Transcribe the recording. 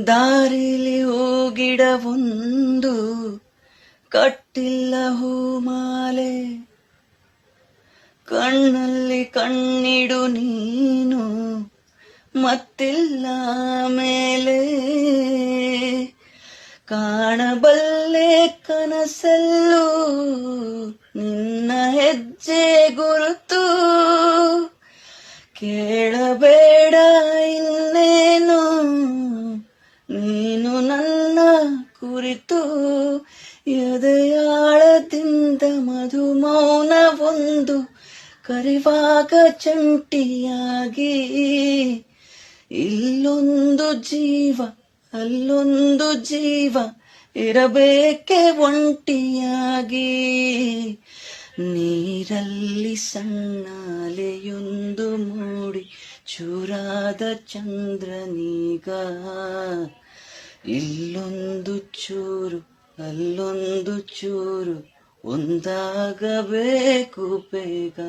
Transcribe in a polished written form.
ದಾರಿಲಿ ಹೂಗಿಡವೊಂದು ಕಟ್ಟಿಲ್ಲ ಹೂಮಾಲೆ, ಕಣ್ಣಲ್ಲಿ ಕಣ್ಣಿಡು ನೀನು ಮತ್ತಿಲ್ಲ ಮೇಲೆ, ಕಾಣಬಲ್ಲೆ ಕನಸಲ್ಲೂ ನಿನ್ನ ಹೆಜ್ಜೆ ಗುರುತು, ಕೇಳಬೇಡ ಇನ್ನೇನು ನೀನು ನನ್ನ ಕುರಿತು. ಎದೆಯಾಳದಿಂದ ಮಧುಮೌನವೊಂದು ಕರೆವಾಗ ಜಂಟಿಯಾಗಿ, ಇಲ್ಲೊಂದು ಜೀವ ಅಲ್ಲೊಂದು ಜೀವ ಇರಬೇಕೆ ಒಂಟಿಯಾಗಿ. ನೀರಲ್ಲಿ ಸಣ್ಣ ಅಲೆಯೊಂದು ಮೂಡಿ ಚೂರಾದ ಚಂದ್ರನೀಗ, ಇಲ್ಲೊಂದು ಚೂರು ಅಲ್ಲೊಂದು ಚೂರು ಒಂದಾಗಬೇಕು ಬೇಗ.